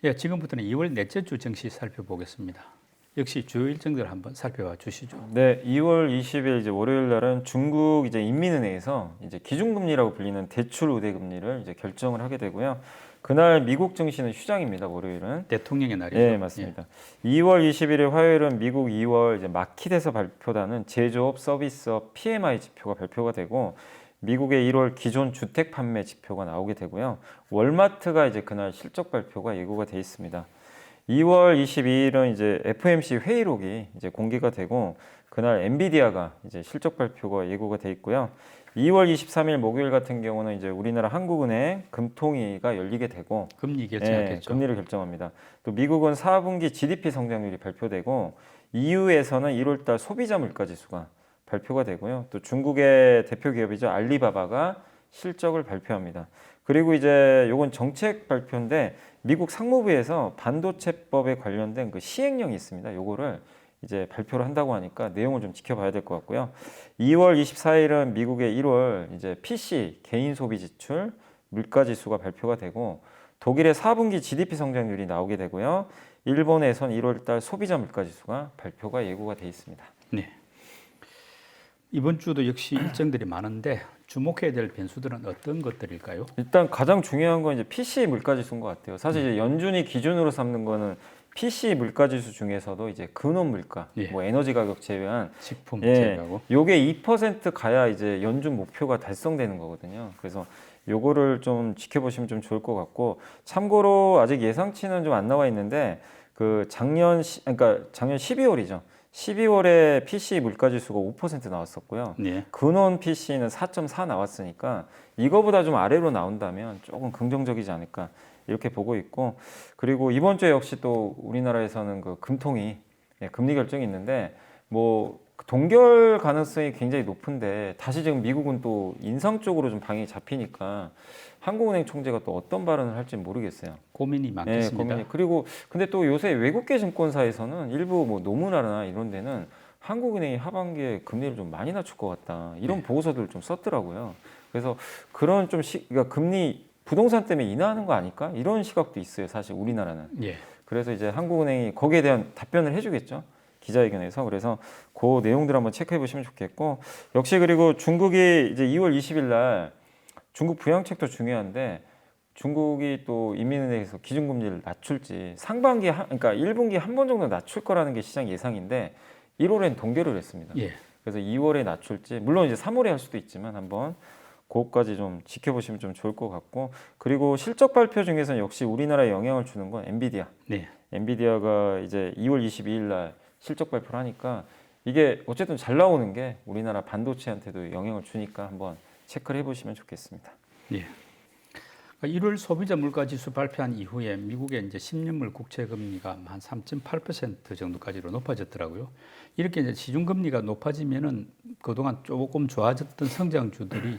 예, 지금부터는 2월 넷째 주 증시 살펴보겠습니다. 역시 주요 일정들 한번 살펴봐 주시죠. 네, 2월 20일 이제 월요일 날은 중국 이제 인민은행에서 이제 기준금리라고 불리는 대출 우대 금리를 이제 결정을 하게 되고요. 그날 미국 증시는 휴장입니다. 월요일은. 대통령의 날이죠. 네, 맞습니다. 2월 21일 화요일은 미국 2월 이제 마켓에서 발표되는 제조업 서비스업 PMI 지표가 발표가 되고 미국의 1월 기존 주택 판매 지표가 나오게 되고요. 월마트가 이제 그날 실적 발표가 예고가 돼 있습니다. 2월 22일은 이제 FOMC 회의록이 이제 공개가 되고 그날 엔비디아가 이제 실적 발표가 예고가 돼 있고요. 2월 23일 목요일 같은 경우는 이제 우리나라 한국은행 금통위가 열리게 되고 금리 결정하겠죠. 금리를 결정합니다. 또 미국은 4분기 GDP 성장률이 발표되고 EU에서는 1월달 소비자 물가 지수가 발표가 되고요. 또 중국의 대표 기업이죠. 알리바바가 실적을 발표합니다. 그리고 이제 요건 정책 발표인데 미국 상무부에서 반도체법에 관련된 그 시행령이 있습니다. 요거를 이제 발표를 한다고 하니까 내용을 좀 지켜봐야 될 것 같고요. 2월 24일은 미국의 1월 이제 PC 개인 소비 지출 물가 지수가 발표가 되고 독일의 4분기 GDP 성장률이 나오게 되고요. 일본에선 1월 달 소비자 물가 지수가 발표가 예고가 돼 있습니다. 네. 이번 주도 역시 일정들이 많은데 주목해야 될 변수들은 어떤 것들일까요? 일단 가장 중요한 건 이제 PC 물가 지수인 것 같아요. 사실 이제 연준이 기준으로 삼는 거는 PC 물가 지수 중에서도 이제 근원 물가, 예. 뭐 에너지 가격 제외한 식품 예, 제하고 요게 2% 가야 이제 연준 목표가 달성되는 거거든요. 그래서 요거를 좀 지켜보시면 좀 좋을 것 같고 참고로 아직 예상치는 좀 안 나와 있는데 그 그러니까 작년 12월이죠. 12월에 PC 물가 지수가 5% 나왔었고요. 네. 근원 PC는 4.4 나왔으니까 이거보다 좀 아래로 나온다면 조금 긍정적이지 않을까 이렇게 보고 있고 그리고 이번 주에 역시 또 우리나라에서는 그 금통위 금리 결정이 있는데 뭐 동결 가능성이 굉장히 높은데 다시 지금 미국은 또 인상 쪽으로 좀 방향이 잡히니까 한국은행 총재가 또 어떤 발언을 할지 모르겠어요. 고민이 많겠습니다. 고민이. 그리고 근데 또 요새 외국계 증권사에서는 일부 뭐 노무라나 이런 데는 한국은행이 하반기에 금리를 좀 많이 낮출 것 같다 이런 보고서들을 좀 썼더라고요. 그래서 그런 좀 그러니까 금리 부동산 때문에 인하하는 거 아닐까 이런 시각도 있어요. 사실 우리나라는. 예. 그래서 이제 한국은행이 거기에 대한 답변을 해주겠죠. 기자회견에서. 그래서 그 내용들 한번 체크해 보시면 좋겠고 역시 그리고 중국이 이제 2월 20일 날 중국 부양책도 중요한데 중국이 또 인민은행에서 기준금리를 낮출지 상반기 그러니까 1분기 한 번 정도 낮출 거라는 게 시장 예상인데 1월엔 동결을 했습니다. 예. 그래서 2월에 낮출지 물론 이제 3월에 할 수도 있지만 한번 그것까지 좀 지켜보시면 좀 좋을 것 같고 그리고 실적 발표 중에서는 역시 우리나라에 영향을 주는 건 엔비디아. 네. 엔비디아가 이제 2월 22일 날 실적 발표를 하니까 이게 어쨌든 잘 나오는 게 우리나라 반도체한테도 영향을 주니까 한번 체크를 해보시면 좋겠습니다. 예. 1월 소비자 물가 지수 발표한 이후에 미국의 이제 10년물 국채 금리가 한 3.8% 정도까지로 높아졌더라고요. 이렇게 이제 시중 금리가 높아지면은 그동안 조금 좋아졌던 성장주들이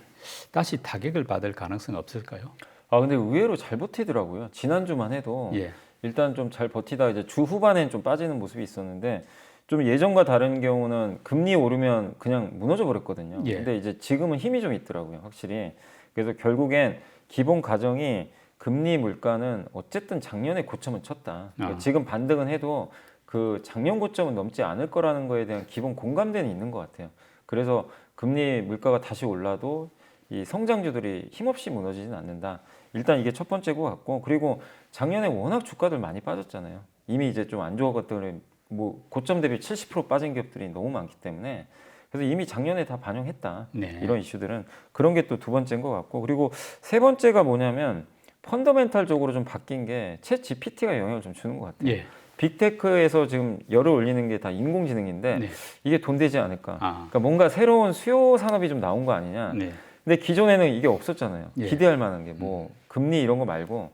다시 타격을 받을 가능성은 없을까요? 아 근데 의외로 잘 버티더라고요. 지난주만 해도 예. 일단 좀 잘 버티다가 이제 주 후반엔 좀 빠지는 모습이 있었는데 좀 예전과 다른 경우는 금리 오르면 그냥 무너져 버렸거든요. 예. 근데 이제 지금은 힘이 좀 있더라고요, 확실히. 그래서 결국엔 기본 가정이 금리 물가는 어쨌든 작년에 고점은 쳤다. 그러니까 지금 반등은 해도 그 작년 고점은 넘지 않을 거라는 거에 대한 기본 공감대는 있는 것 같아요. 그래서 금리 물가가 다시 올라도 이 성장주들이 힘없이 무너지진 않는다. 일단 이게 첫 번째 것 같고 그리고 작년에 워낙 주가들 많이 빠졌잖아요. 이미 이제 좀 안 좋았던 뭐 고점 대비 70% 빠진 기업들이 너무 많기 때문에 그래서 이미 작년에 다 반영했다. 네. 이런 이슈들은 그런 게 또 두 번째인 것 같고 그리고 세 번째가 뭐냐면 펀더멘탈적으로 좀 바뀐 게 챗 GPT가 영향을 좀 주는 것 같아요. 예. 빅테크에서 지금 열을 올리는 게 다 인공지능인데 네. 이게 돈 되지 않을까. 아. 그러니까 뭔가 새로운 수요 산업이 좀 나온 거 아니냐. 네. 근데 기존에는 이게 없었잖아요. 예. 기대할 만한 게 뭐 금리 이런 거 말고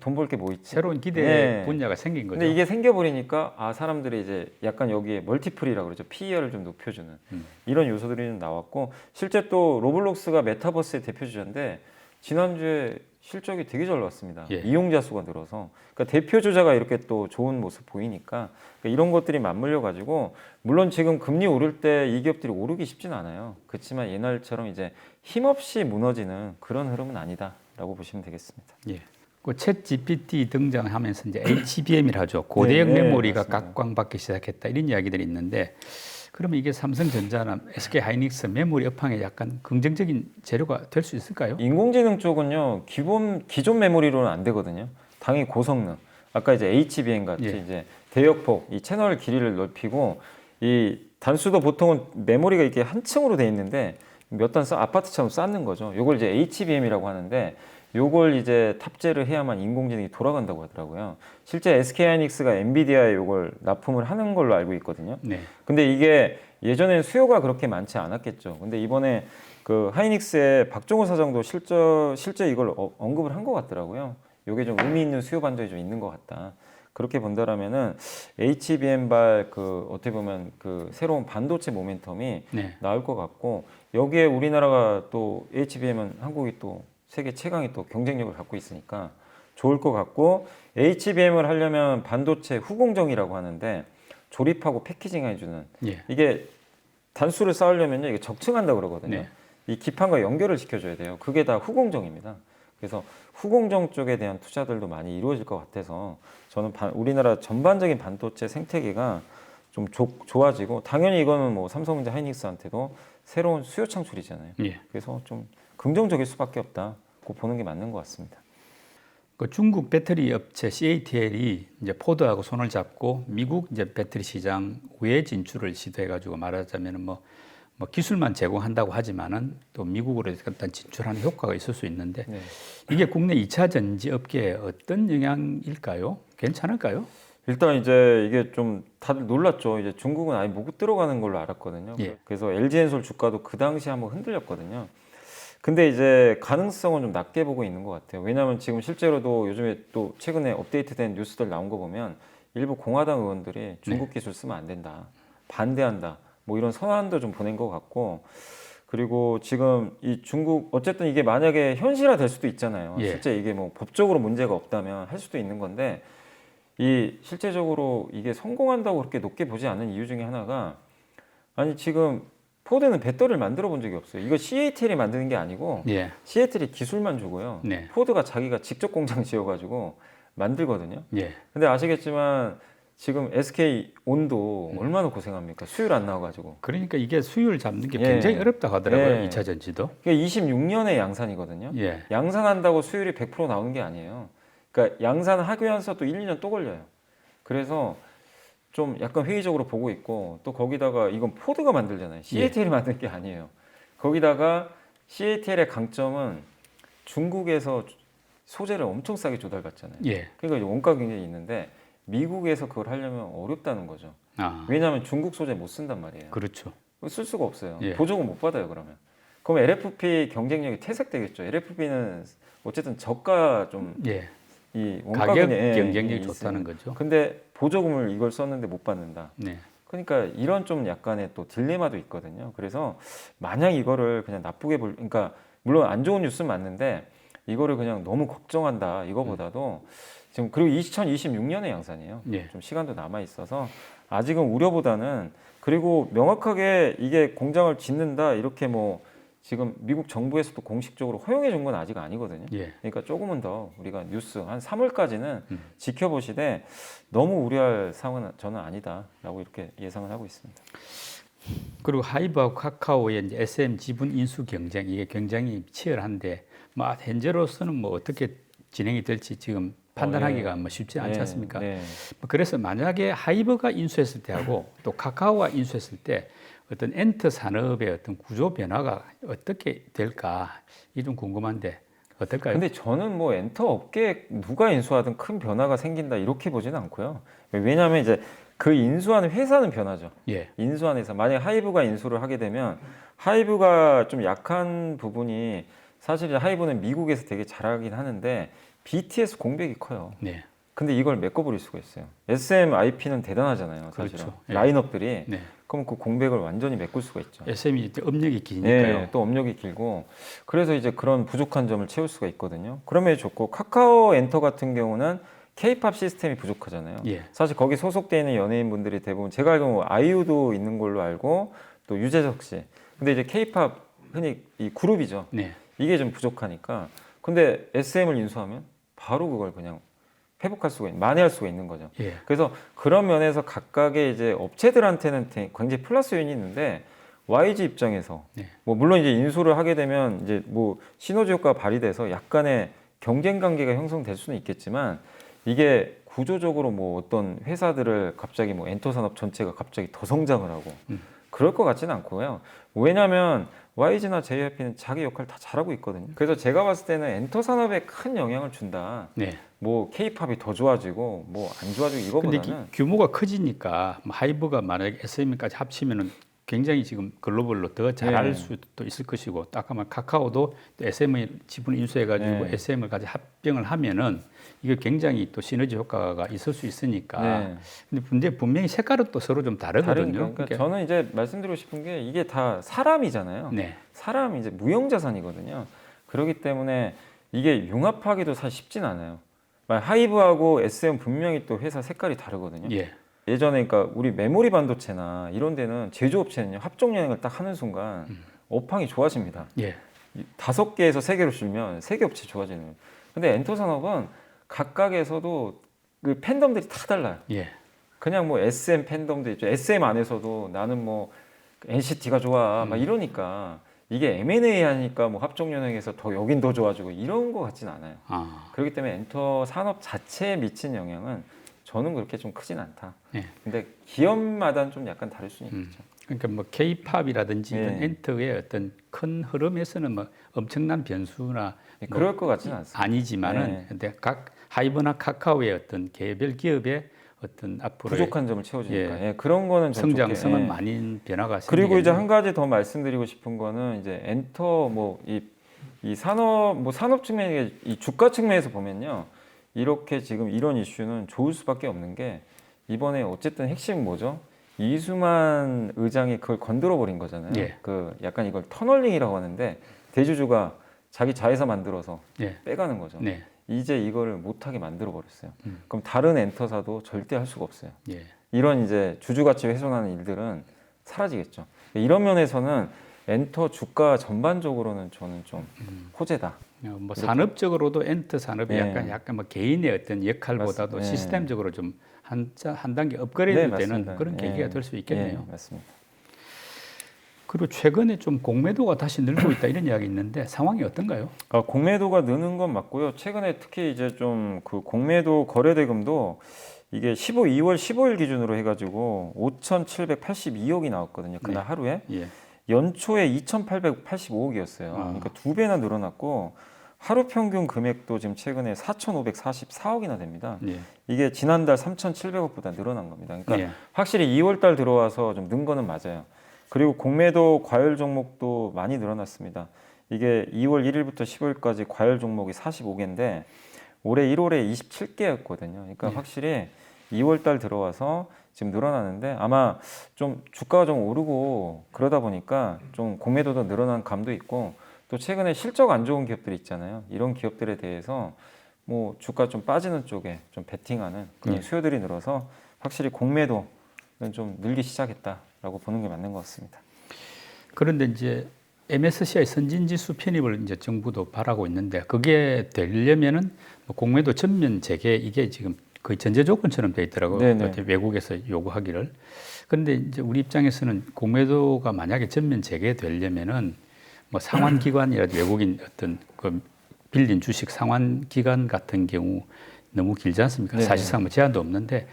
돈 벌 게 뭐 있지? 새로운 기대 네. 분야가 생긴 거죠. 근데 이게 생겨버리니까 아 사람들이 이제 약간 여기에 멀티플이라고 그러죠. PER을 좀 높여주는 이런 요소들이 좀 나왔고 실제 또 로블록스가 메타버스의 대표 주자인데 지난주에 실적이 되게 잘 나왔습니다. 예. 이용자 수가 늘어서 그러니까 대표 주자가 이렇게 또 좋은 모습 보이니까 그러니까 이런 것들이 맞물려 가지고 물론 지금 금리 오를 때 이 기업들이 오르기 쉽진 않아요. 그렇지만 옛날처럼 이제 힘없이 무너지는 그런 흐름은 아니다라고 보시면 되겠습니다. 예. 그챗 GPT 등장하면서 이제 HBM이라 하죠. 고대역 네, 네, 메모리가 맞습니다. 각광받기 시작했다 이런 이야기들이 있는데 그러면 이게 삼성전자나 SK하이닉스 메모리 업황에 약간 긍정적인 재료가 될 수 있을까요? 인공지능 쪽은요, 기존 메모리로는 안 되거든요. 당연히 고성능. 아까 이제 HBM 같이 예. 이제 대역폭, 이 채널 길이를 넓히고, 이 단수도 보통은 메모리가 이렇게 한 층으로 돼 있는데 몇 단 아파트처럼 쌓는 거죠. 요걸 이제 HBM이라고 하는데 요걸 이제 탑재를 해야만 인공지능이 돌아간다고 하더라고요. 실제 SK하이닉스가 엔비디아에 요걸 납품을 하는 걸로 알고 있거든요. 네. 근데 이게 예전엔 수요가 그렇게 많지 않았겠죠. 근데 이번에 그 하이닉스의 박종호 사장도 실제 이걸 언급을 한 것 같더라고요. 이게 좀 의미 있는 수요 반전이 좀 있는 것 같다. 그렇게 본다라면은 HBM발 그 어떻게 보면 그 새로운 반도체 모멘텀이 네. 나올 것 같고 여기에 우리나라가 또 HBM은 한국이 또 세계 최강의 또 경쟁력을 갖고 있으니까 좋을 것 같고 HBM을 하려면 반도체 후공정이라고 하는데 조립하고 패키징 해주는 예. 이게 단수를 쌓으려면요 이게 적층한다 그러거든요. 네. 이 기판과 연결을 시켜줘야 돼요. 그게 다 후공정입니다. 그래서 후공정 쪽에 대한 투자들도 많이 이루어질 것 같아서 저는 우리나라 전반적인 반도체 생태계가 좀 좋아지고 당연히 이거는 뭐 삼성전자 하이닉스한테도 새로운 수요 창출이잖아요. 예. 그래서 좀 긍정적일 수밖에 없다. 고 보는 게 맞는 것 같습니다. 그 중국 배터리 업체 CATL이 이제 포드하고 손을 잡고 미국 이제 배터리 시장 외 진출을 시도해가지고 말하자면 뭐 기술만 제공한다고 하지만은 또 미국으로 일단 진출하는 효과가 있을 수 있는데 네. 이게 국내 2차 전지 업계에 어떤 영향일까요? 괜찮을까요? 일단 이제 이게 좀 다들 놀랐죠. 이제 중국은 아예 못 들어가는 걸로 알았거든요. 예. 그래서 LG엔솔 주가도 그 당시에 한번 흔들렸거든요. 근데 이제 가능성은 좀 낮게 보고 있는 것 같아요. 왜냐하면 지금 실제로도 요즘에 또 최근에 업데이트된 뉴스들 나온 거 보면 일부 공화당 의원들이 중국 기술 쓰면 안 된다, 반대한다, 뭐 이런 선언도 좀 보낸 것 같고 그리고 지금 이 중국 어쨌든 이게 만약에 현실화 될 수도 있잖아요. 예. 실제 이게 뭐 법적으로 문제가 없다면 할 수도 있는 건데 이 실제적으로 이게 성공한다고 그렇게 높게 보지 않는 이유 중에 하나가 아니 지금 포드는 배터리를 만들어 본 적이 없어요. 이거 CATL이 만드는 게 아니고 예. CATL이 기술만 주고요. 네. 포드가 자기가 직접 공장 지어가지고 만들거든요. 예. 근데 아시겠지만 지금 SK 온도 얼마나 고생합니까? 수율 안 나와가지고. 그러니까 이게 수율 잡는 게 예. 굉장히 어렵다고 하더라고요. 예. 2차 전지도. 이게 26년의 양산이거든요. 예. 양산한다고 수율이 100% 나오는 게 아니에요. 그러니까 양산하면서 또 1, 2년 또 걸려요. 그래서 좀 약간 회의적으로 보고 있고 또 거기다가 이건 포드가 만들잖아요. CATL이 만든 게 아니에요. 거기다가 CATL의 강점은 중국에서 소재를 엄청 싸게 조달받잖아요. 예. 그러니까 이제 원가 경쟁이 있는데 미국에서 그걸 하려면 어렵다는 거죠. 아. 왜냐하면 중국 소재 못 쓴단 말이에요. 그렇죠. 쓸 수가 없어요. 예. 보조금 못 받아요 그러면. 그럼 LFP 경쟁력이 퇴색되겠죠. LFP는 어쨌든 저가 좀 예. 이 가격 원가균이 경쟁력이 좋다는 거죠. 근데 보조금을 이걸 썼는데 못 받는다. 네. 그러니까 이런 좀 약간의 또 딜레마도 있거든요. 그래서 만약 이거를 그냥 나쁘게 그러니까 물론 안 좋은 뉴스는 맞는데 이거를 그냥 너무 걱정한다 이거보다도 지금 그리고 2026년에 양산이에요. 예. 좀 시간도 남아 있어서 아직은 우려보다는 그리고 명확하게 이게 공장을 짓는다 이렇게 뭐 지금 미국 정부에서도 공식적으로 허용해 준 건 아직 아니거든요. 예. 그러니까 조금은 더 우리가 뉴스 한 3월까지는 지켜보시되 너무 우려할 상황은 저는 아니다라고 이렇게 예상을 하고 있습니다. 그리고 하이브하고 카카오의 이제 SM 지분 인수 경쟁 이게 굉장히 치열한데 뭐 현재로서는 뭐 어떻게 진행이 될지 지금 판단하기가 뭐 쉽지 않지 않습니까? 네. 뭐 그래서 만약에 하이브가 인수했을 때하고 또 카카오가 인수했을 때 어떤 엔터 산업의 어떤 구조 변화가 어떻게 될까 이게 좀 궁금한데 어떨까요? 근데 저는 뭐 엔터 업계에 누가 인수하든 큰 변화가 생긴다 이렇게 보지는 않고요. 왜냐하면 이제 그 인수하는 회사는 변하죠. 예. 인수하는 회사. 만약 하이브가 인수를 하게 되면 하이브가 좀 약한 부분이 사실 하이브는 미국에서 되게 잘하긴 하는데 BTS 공백이 커요. 네. 근데 이걸 메꿔버릴 수가 있어요. SMIP는 대단하잖아요. 사실은. 그렇죠. 예. 라인업들이. 네. 그럼 그 공백을 완전히 메꿀 수가 있죠. SM이 업력이 기니까요. 네, 또 업력이 길고 그래서 이제 그런 부족한 점을 채울 수가 있거든요. 그러면 좋고 카카오 엔터 같은 경우는 K-팝 시스템이 부족하잖아요. 예. 사실 거기 소속돼 있는 연예인분들이 대부분 제가 알기로는 아이유도 있는 걸로 알고 또 유재석 씨. 근데 이제 K-팝 흔히 이 그룹이죠. 네. 이게 좀 부족하니까. 근데 SM을 인수하면 바로 그걸 그냥 회복할 수가 만회할 수가 있는 거죠. 예. 그래서 그런 면에서 각각의 이제 업체들한테는 굉장히 플러스 요인이 있는데 YG 입장에서 네. 뭐 물론 이제 인수를 하게 되면 이제 뭐 시너지 효과가 발휘돼서 약간의 경쟁 관계가 형성될 수는 있겠지만 이게 구조적으로 뭐 어떤 회사들을 갑자기 뭐 엔터 산업 전체가 갑자기 더 성장을 하고 그럴 것 같지는 않고요. 왜냐하면 YG나 JYP는 자기 역할 다 잘하고 있거든요. 그래서 제가 봤을 때는 엔터 산업에 큰 영향을 준다. 네. 뭐 K-팝이 더 좋아지고 뭐 안 좋아지고 근데 이거보다는 규모가 커지니까 뭐 하이브가 만약에 SM까지 합치면은 굉장히 지금 글로벌로 더 잘할 네. 수도 있을 것이고, 또 아까 말 카카오도 또 SM의 지분 인수해가지고 네. SM을 같이 합병을 하면은 이게 굉장히 또 시너지 효과가 있을 수 있으니까. 네. 근데 분명히 색깔은 또 서로 좀 다르거든요. 그러니까 저는 이제 말씀드리고 싶은 게 이게 다 사람이잖아요. 네. 사람 이제 무형자산이거든요. 그렇기 때문에 이게 융합하기도 사실 쉽진 않아요. 하이브하고 SM 분명히 또 회사 색깔이 다르거든요. 예. 예전에 그러니까 우리 메모리 반도체나 이런 데는 제조업체는요 합종 연행을 딱 하는 순간 업황이 좋아집니다. 예. 5개에서 3개로 줄면 3개 업체 좋아지는 거예요. 근데 엔터 산업은 각각에서도 그 팬덤들이 다 달라요. 예. 그냥 뭐 SM 팬덤도 있죠. SM 안에서도 나는 뭐 NCT가 좋아 막 이러니까 이게 M&A 하니까 뭐 합종 연행에서 더 여긴 더 좋아지고 이런 거 같지는 않아요. 그렇기 때문에 엔터 산업 자체에 미친 영향은 저는 그렇게 좀 크진 않다. 예. 근데 기업마다는 좀 약간 다를 수는 있겠죠. 그러니까 뭐 K-팝이라든지 예. 이런 엔터의 어떤 큰 흐름에서는 뭐 엄청난 변수나 뭐 그럴 것 같지는 않습니다. 아니지만은 예. 근데 각 하이브나 카카오의 어떤 개별 기업의 어떤 앞으로의 부족한 점을 채워주니까 예, 그런 거는 좀 성장성은 좋게, 예. 많이 변화가 그리고 이제 생기겠네요. 한 가지 더 말씀드리고 싶은 거는 이제 엔터 뭐 이 산업 뭐 산업 측면에 이 주가 측면에서 보면요 이렇게 지금 이런 이슈는 좋을 수밖에 없는 게 이번에 어쨌든 핵심 뭐죠? 이수만 의장이 그걸 건드려 버린 거잖아요. 예. 그 약간 이걸 터널링이라고 하는데 대주주가 자기 자회사 만들어서 예. 빼가는 거죠. 네. 이제 이거를 못하게 만들어 버렸어요. 그럼 다른 엔터사도 절대 할 수가 없어요. 예. 이런 이제 주주 가치 훼손하는 일들은 사라지겠죠. 이런 면에서는 엔터 주가 전반적으로는 저는 좀 호재다. 뭐 산업적으로도 엔터 산업이 예. 약간 뭐 개인의 어떤 역할보다도 맞습니다. 예. 시스템적으로 좀 한 단계 업그레이드 네, 되는 맞습니다. 그런 예. 계기가 될 수 있겠네요. 예, 맞습니다. 그리고 최근에 좀 공매도가 다시 늘고 있다 이런 이야기 있는데 상황이 어떤가요? 공매도가 느는 건 맞고요. 최근에 특히 이제 좀 그 공매도 거래 대금도 이게 2월 15일 기준으로 해가지고 5,782억이 나왔거든요. 그날 네. 하루에 예. 연초에 2,885억이었어요. 그러니까 2배나 늘어났고 하루 평균 금액도 지금 최근에 4,544억이나 됩니다. 예. 이게 지난달 3,700억보다 늘어난 겁니다. 그러니까 예. 확실히 2월 달 들어와서 좀 는 거는 맞아요. 그리고 공매도 과열 종목도 많이 늘어났습니다. 이게 2월 1일부터 15일까지 과열 종목이 45개인데 올해 1월에 27개였거든요. 그러니까 예. 확실히 2월 달 들어와서 지금 늘어나는데 아마 좀 주가가 좀 오르고 그러다 보니까 좀 공매도도 늘어난 감도 있고 또 최근에 실적 안 좋은 기업들이 있잖아요. 이런 기업들에 대해서 뭐 주가 좀 빠지는 쪽에 좀 베팅하는 그런 예. 수요들이 늘어서 확실히 공매도는 좀 늘기 시작했다라고 보는 게 맞는 것 같습니다. 그런데 이제 MSCI 선진지수 편입을 이제 정부도 바라고 있는데 그게 되려면은 뭐 공매도 전면 재개 이게 지금 거의 전제 조건처럼 돼 있더라고요. 네네. 외국에서 요구하기를. 그런데 이제 우리 입장에서는 공매도가 만약에 전면 재개되려면은 뭐 상환기관이라든지 외국인 어떤 그 빌린 주식 상환기관 같은 경우 너무 길지 않습니까? 네네. 사실상 뭐 제한도 없는데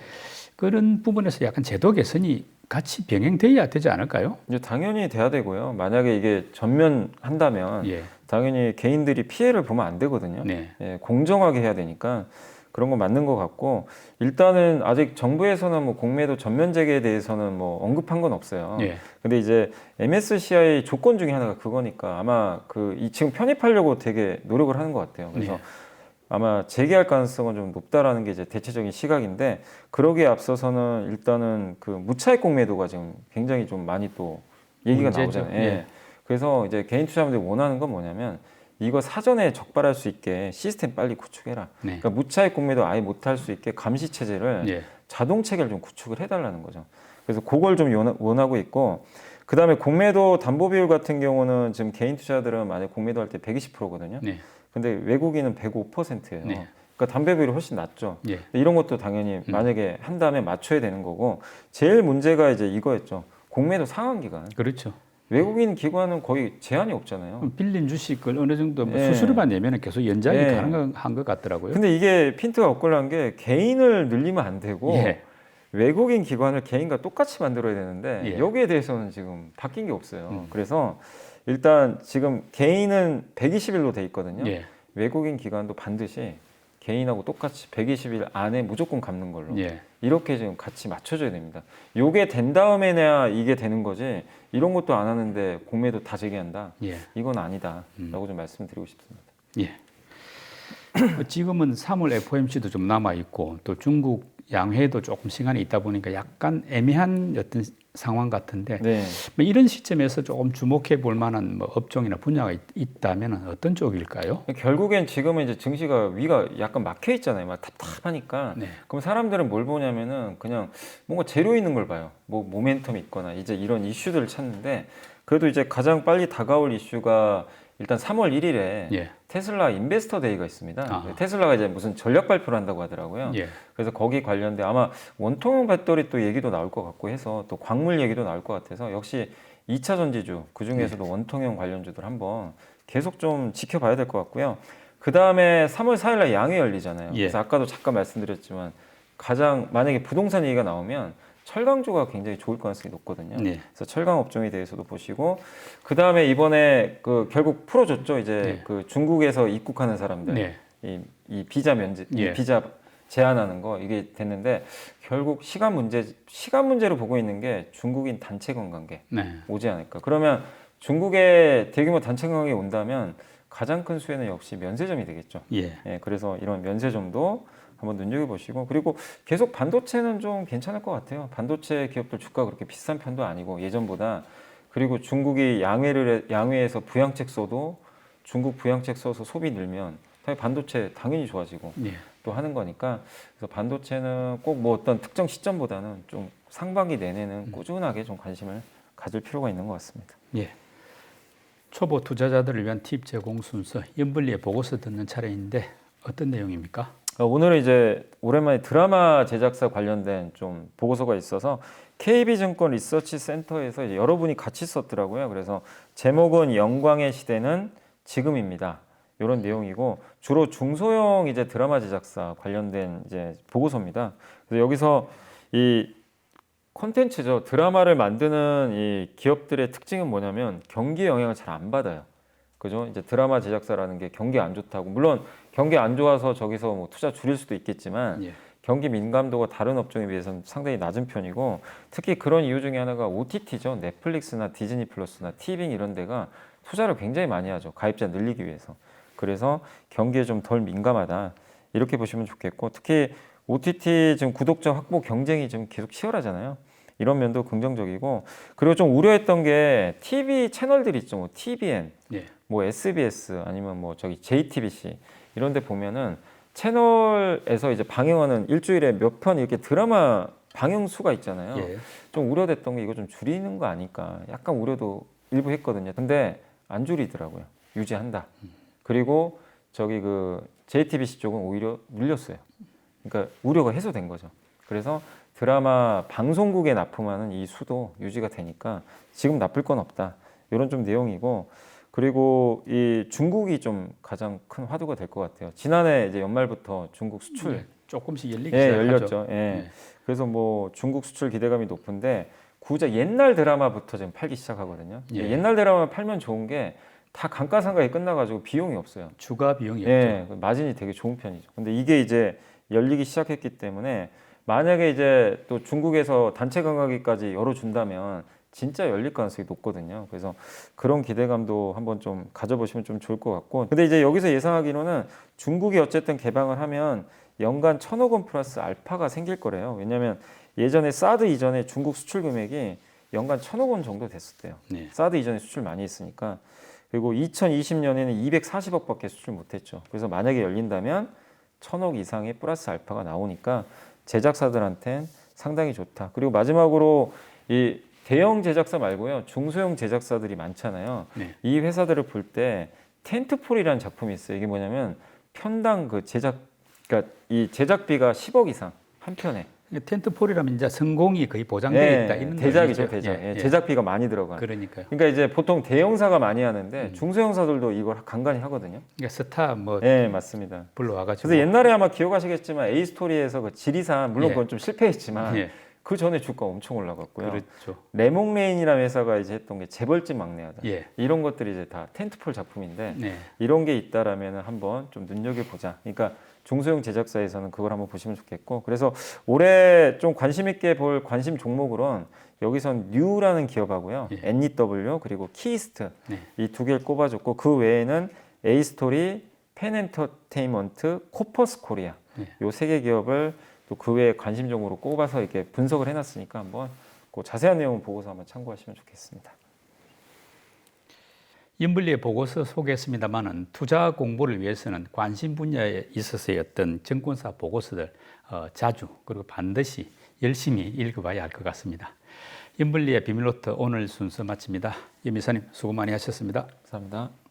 그런 부분에서 약간 제도 개선이 같이 병행돼야 되지 않을까요? 이제 당연히 돼야 되고요. 만약에 이게 전면 한다면 예. 당연히 개인들이 피해를 보면 안 되거든요. 네. 예, 공정하게 해야 되니까 그런 거 맞는 것 같고 일단은 아직 정부에서는 뭐 공매도 전면 재개에 대해서는 뭐 언급한 건 없어요. 예. 근데 이제 MSCI 조건 중에 하나가 그거니까 아마 지금 편입하려고 되게 노력을 하는 것 같아요. 그래서 예. 아마 재개할 가능성은 좀 높다라는 게 이제 대체적인 시각인데 그러기에 앞서서는 일단은 그 무차익 공매도가 지금 굉장히 좀 많이 또 얘기가 문제죠. 나오잖아요. 예. 그래서 이제 개인 투자자분들이 원하는 건 뭐냐면 이거 사전에 적발할 수 있게 시스템 빨리 구축해라. 네. 그러니까 무차익 공매도 아예 못할 수 있게 감시 체제를 예. 자동 체계를 좀 구축을 해달라는 거죠. 그래서 그걸 좀 원하고 있고 그 다음에 공매도 담보 비율 같은 경우는 지금 개인 투자들은 만약 공매도 할 때 120%거든요. 네. 근데 외국인은 105%예요. 네. 그러니까 담배 비율이 훨씬 낮죠. 예. 이런 것도 당연히 만약에 한다면 맞춰야 되는 거고 제일 문제가 이제 이거였죠. 공매도 상한 기간. 그렇죠. 외국인 기관은 거의 제한이 없잖아요. 빌린 주식을 어느 정도 뭐 예. 수수료만 내면 계속 연장이 예. 가능한 것 같더라고요. 근데 이게 핀트가 엇갈난 게 개인을 늘리면 안 되고 예. 외국인 기관을 개인과 똑같이 만들어야 되는데 예. 여기에 대해서는 지금 바뀐 게 없어요. 음. 그래서 일단 지금 개인은 120일로 돼 있거든요. 예. 외국인 기관도 반드시 개인하고 똑같이 120일 안에 무조건 갚는 걸로 예. 이렇게 지금 같이 맞춰줘야 됩니다. 요게 된 다음에야 이게 되는 거지 이런 것도 안 하는데 공매도 다 제기한다. 예. 이건 아니다라고 좀 말씀드리고 싶습니다. 예. 지금은 3월 FOMC도 좀 남아 있고 또 중국 양회도 조금 시간이 있다 보니까 약간 애매한 어떤 상황 같은데 네. 뭐 이런 시점에서 조금 주목해 볼 만한 뭐 업종이나 분야가 있다면 어떤 쪽일까요? 결국엔 지금은 이제 증시가 위가 약간 막혀 있잖아요. 막 답답하니까. 네. 그럼 사람들은 뭘 보냐면은 그냥 뭔가 재료 있는 걸 봐요. 뭐 모멘텀이 있거나 이제 이런 이슈들을 찾는데 그래도 이제 가장 빨리 다가올 이슈가 일단 3월 1일에 예. 테슬라 인베스터 데이가 있습니다. 아. 테슬라가 이제 무슨 전략 발표를 한다고 하더라고요. 예. 그래서 거기 관련돼 아마 원통형 배터리 또 얘기도 나올 것 같고 해서 또 광물 얘기도 나올 것 같아서 역시 2차 전지주 그 중에서도 원통형 관련주들 한번 계속 좀 지켜봐야 될 것 같고요. 그 다음에 3월 4일날 양회 열리잖아요. 예. 그래서 아까도 잠깐 말씀드렸지만 가장 만약에 부동산 얘기가 나오면 철강주가 굉장히 좋을 가능성이 높거든요. 네. 그래서 철강 업종에 대해서도 보시고 그 다음에 이번에 그 결국 풀어줬죠. 이제 네. 그 중국에서 입국하는 사람들 네. 이 비자 면제, 예. 이 비자 제한하는 거 이게 됐는데 결국 시간 문제로 보고 있는 게 중국인 단체 관광객 네. 오지 않을까. 그러면 중국의 대규모 단체 관광객이 온다면 가장 큰 수혜는 역시 면세점이 되겠죠. 예. 예, 그래서 이런 면세점도 한번 눈여겨보시고 그리고 계속 반도체는 좀 괜찮을 것 같아요. 반도체 기업들 주가 그렇게 비싼 편도 아니고 예전보다 그리고 중국이 양회에서 부양책 써도 중국 부양책 써서 소비 늘면 당연히 반도체 당연히 좋아지고 예. 또 하는 거니까 그래서 반도체는 꼭 뭐 어떤 특정 시점보다는 좀 상반기 내내는 꾸준하게 좀 관심을 가질 필요가 있는 것 같습니다. 예. 초보 투자자들을 위한 팁 제공 순서 연불리의 보고서 듣는 차례인데 어떤 내용입니까? 오늘은 이제 오랜만에 드라마 제작사 관련된 좀 보고서가 있어서 KB증권 리서치 센터에서 이제 여러분이 같이 썼더라고요. 그래서 제목은 영광의 시대는 지금입니다. 이런 내용이고 주로 중소형 이제 드라마 제작사 관련된 이제 보고서입니다. 그래서 여기서 이 콘텐츠죠. 드라마를 만드는 이 기업들의 특징은 뭐냐면 경기에 영향을 잘 안 받아요. 그죠? 이제 드라마 제작사라는 게 경기 안 좋다고 물론 경기 안 좋아서 저기서 뭐 투자 줄일 수도 있겠지만 예. 경기 민감도가 다른 업종에 비해서는 상당히 낮은 편이고 특히 그런 이유 중에 하나가 OTT죠. 넷플릭스나 디즈니 플러스나 티빙 이런 데가 투자를 굉장히 많이 하죠. 가입자 늘리기 위해서. 그래서 경기에 좀 덜 민감하다. 이렇게 보시면 좋겠고 특히 OTT 지금 구독자 확보 경쟁이 좀 계속 치열하잖아요. 이런 면도 긍정적이고 그리고 좀 우려했던 게 TV 채널들 있죠. 뭐 TVN, 예. 뭐 SBS 아니면 뭐 저기 JTBC 이런 데 보면은 채널에서 이제 방영하는 일주일에 몇 편 이렇게 드라마 방영 수가 있잖아요. 예. 좀 우려됐던 게 이거 좀 줄이는 거 아닐까. 약간 우려도 일부 했거든요. 근데 안 줄이더라고요. 유지한다. 그리고 저기 그 JTBC 쪽은 오히려 늘렸어요. 그러니까 우려가 해소된 거죠. 그래서 드라마 방송국에 납품하는 이 수도 유지가 되니까 지금 나쁠 건 없다. 이런 좀 내용이고 그리고 이 중국이 좀 가장 큰 화두가 될 것 같아요. 지난해 이제 연말부터 중국 수출 예. 조금씩 열리기 예, 시작하죠. 열렸죠. 예. 예. 그래서 뭐 중국 수출 기대감이 높은데 구자 옛날 드라마부터 지금 팔기 시작하거든요. 예. 옛날 드라마 팔면 좋은 게 다 감가상각이 끝나가지고 비용이 없어요. 추가 비용이 예, 없죠. 마진이 되게 좋은 편이죠. 근데 이게 이제 열리기 시작했기 때문에 만약에 이제 또 중국에서 단체 관광객까지 열어준다면 진짜 열릴 가능성이 높거든요. 그래서 그런 기대감도 한번 좀 가져보시면 좀 좋을 것 같고. 근데 이제 여기서 예상하기로는 중국이 어쨌든 개방을 하면 연간 1,000억 원 플러스 알파가 생길 거래요. 왜냐하면 예전에 사드 이전에 중국 수출 금액이 연간 1,000억 원 정도 됐었대요. 네. 사드 이전에 수출 많이 했으니까. 그리고 2020년에는 240억밖에 수출 못했죠. 그래서 만약에 열린다면 1,000억 이상의 플러스 알파가 나오니까 제작사들한텐 상당히 좋다. 그리고 마지막으로 이 대형 제작사 말고요. 중소형 제작사들이 많잖아요. 네. 이 회사들을 볼 때 텐트폴이라는 작품이 있어요. 이게 뭐냐면 편당 그 제작 그러니까 이 제작비가 10억 이상 한 편에. 텐트폴이라면 이제 성공이 거의 보장되어 있다 이런 대작이죠, 의미죠. 대작. 예, 예. 제작비가 많이 들어간. 그러니까요. 그러니까 이제 보통 대형사가 많이 하는데 중소형사들도 이걸 간간히 하거든요. 그러니까 스타 뭐 네, 맞습니다. 불러와가지고. 그래서 옛날에 아마 기억하시겠지만 A 스토리에서 그 지리산 물론 예. 그건 좀 실패했지만 예, 그 전에 주가 엄청 올라갔고요. 그렇죠. 레몽레인이라는 회사가 이제 했던 게 재벌집 막내하다. 예, 이런 것들이 이제 다 텐트폴 작품인데 네, 이런 게 있다라면 한번 좀 눈여겨 보자. 그러니까 중소형 제작사에서는 그걸 한번 보시면 좋겠고, 그래서 올해 좀 관심 있게 볼 관심 종목으로는 여기선 뉴라는 기업하고요, 예. NEW 그리고 키스트 네. 이 두 개를 꼽아줬고 그 외에는 A 스토리, 펜엔터테인먼트, 코퍼스 코리아 네. 요 세 개 기업을 또 그 외에 관심 종목으로 꼽아서 이렇게 분석을 해놨으니까 한번 그 자세한 내용 보고서 한번 참고하시면 좋겠습니다. 인블리의 보고서 소개했습니다만은 투자 공부를 위해서는 관심 분야에 있어서의 어떤 증권사 보고서들 자주 그리고 반드시 열심히 읽어봐야 할 것 같습니다. 인블리의 비밀노트 오늘 순서 마칩니다. 임 이사님 수고 많이 하셨습니다. 감사합니다.